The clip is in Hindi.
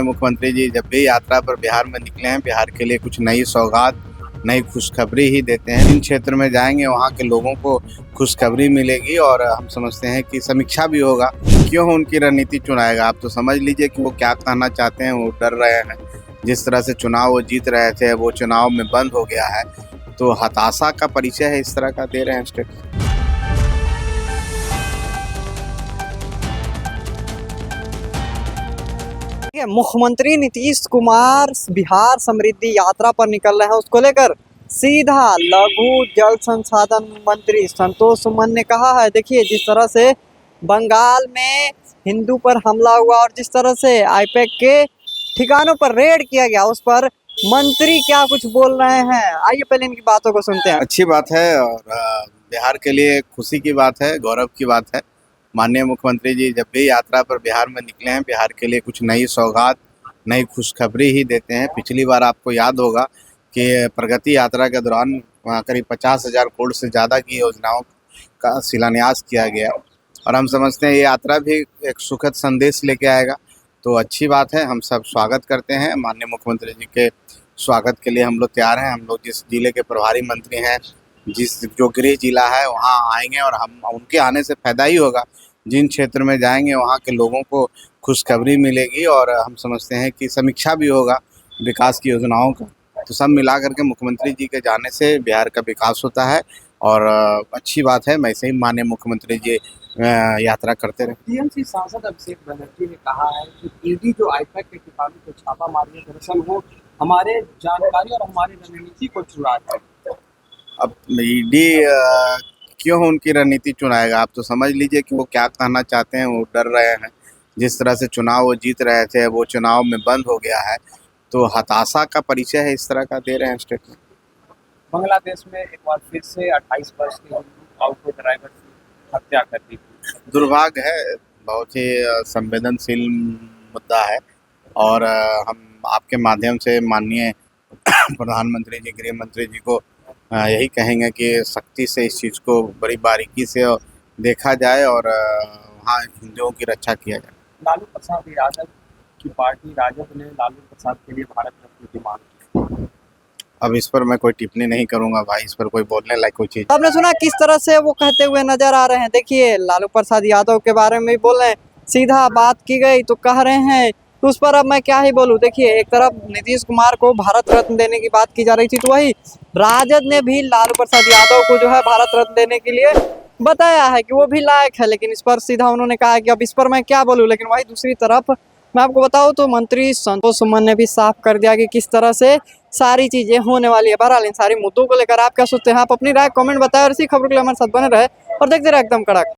मुख्यमंत्री जी जब भी यात्रा पर बिहार में निकले हैं, बिहार के लिए कुछ नई सौगात, नई खुशखबरी ही देते हैं। जिन क्षेत्र में जाएंगे वहाँ के लोगों को खुशखबरी मिलेगी और हम समझते हैं कि समीक्षा भी होगा। क्यों उनकी रणनीति चुनाएगा, आप तो समझ लीजिए कि वो क्या कहना चाहते हैं। वो डर रहे हैं, जिस तरह से चुनाव वो जीत रहे थे वो चुनाव में बंद हो गया है, तो हताशा का परिचय है इस तरह का दे रहे हैं स्टेटमेंट। मुख्यमंत्री नीतीश कुमार बिहार समृद्धि यात्रा पर निकल रहे हैं, उसको लेकर सीधा लघु जल संसाधन मंत्री संतोष सुमन ने कहा है। देखिए जिस तरह से बंगाल में हिंदू पर हमला हुआ और जिस तरह से आईपैक के ठिकानों पर रेड किया गया, उस पर मंत्री क्या कुछ बोल रहे हैं, आइए पहले इनकी बातों को सुनते हैं। अच्छी बात है और बिहार के लिए खुशी की बात है, गौरव की बात है। माननीय मुख्यमंत्री जी जब भी यात्रा पर बिहार में निकले हैं, बिहार के लिए कुछ नई सौगात, नई खुशखबरी ही देते हैं। पिछली बार आपको याद होगा कि प्रगति यात्रा के दौरान करीब 50,000 करोड़ से ज़्यादा की योजनाओं का शिलान्यास किया गया और हम समझते हैं ये यात्रा भी एक सुखद संदेश लेके आएगा। तो अच्छी बात है, हम सब स्वागत करते हैं। माननीय मुख्यमंत्री जी के स्वागत के लिए हम लोग तैयार हैं। हम लोग जिस जिले के प्रभारी मंत्री हैं, जो गृह जिला है वहाँ आएंगे और हम उनके आने से फ़ायदा ही होगा। जिन क्षेत्र में जाएंगे वहाँ के लोगों को खुशखबरी मिलेगी और हम समझते हैं कि समीक्षा भी होगा विकास की योजनाओं का। तो सब मिला करके मुख्यमंत्री जी के जाने से बिहार का विकास होता है और अच्छी बात है। वैसे ही माननीय मुख्यमंत्री जी यात्रा करते रहे। टीएमसी सांसद अभिषेक बनर्जी ने कहा है कि ईडी जो आईपैक के ठिकानों को छापा मारने दरअसल वो हमारे जानकारी और हमारी रणनीति को चुरा है। अब ईडी क्यों उनकी रणनीति चुनाएगा, आप तो समझ लीजिए कि वो क्या कहना चाहते हैं। वो डर रहे हैं, जिस तरह से चुनाव वो जीत रहे थे वो चुनाव में बंद हो गया है, तो हताशा का परिचय है इस तरह का दे रहे हैं स्टेटमेंट। बांग्लादेश में एक बार फिर से 28 वर्ष के ऑटो ड्राइवर की हत्या कर दी। दुर्भाग्य है, बहुत ही संवेदनशील मुद्दा है और हम आपके माध्यम से माननीय प्रधानमंत्री जी, गृह मंत्री जी को यही कहेंगे कि सख्ती से इस चीज़ को बड़ी बारीकी से देखा जाए और वहाँ हिंदुओं की रक्षा किया जाए। लालू प्रसाद यादव की पार्टी राजद ने लालू प्रसाद के लिए भारत रत्न की मांग की। अब इस पर मैं कोई टिप्पणी नहीं करूंगा भाई, इस पर कोई बोलने लायक कोई चीज़। आपने सुना किस तरह से वो कहते हुए नजर आ रहे हैं। देखिए लालू प्रसाद यादव के बारे में भी बोल रहे हैं, सीधा बात की गई तो कह रहे हैं, तो उस पर अब मैं क्या ही बोलूं। देखिए एक तरफ नीतीश कुमार को भारत रत्न देने की बात की जा रही थी, तो वही राजद ने भी लालू प्रसाद यादव को जो है भारत रत्न देने के लिए बताया है कि वो भी लायक है, लेकिन इस पर सीधा उन्होंने कहा कि अब इस पर मैं क्या बोलूं। लेकिन वही दूसरी तरफ मैं आपको बताऊं तो मंत्री संतोष सुमन ने भी साफ कर दिया कि किस तरह से सारी चीजें होने वाली है। बहरहाल इन सारी मुद्दों को लेकर आप क्या सोचते हैं, आप अपनी राय कमेंट बताएं और इसी खबरों के लिए हमारे साथ बने रहे और देखते रहे एकदम कड़क।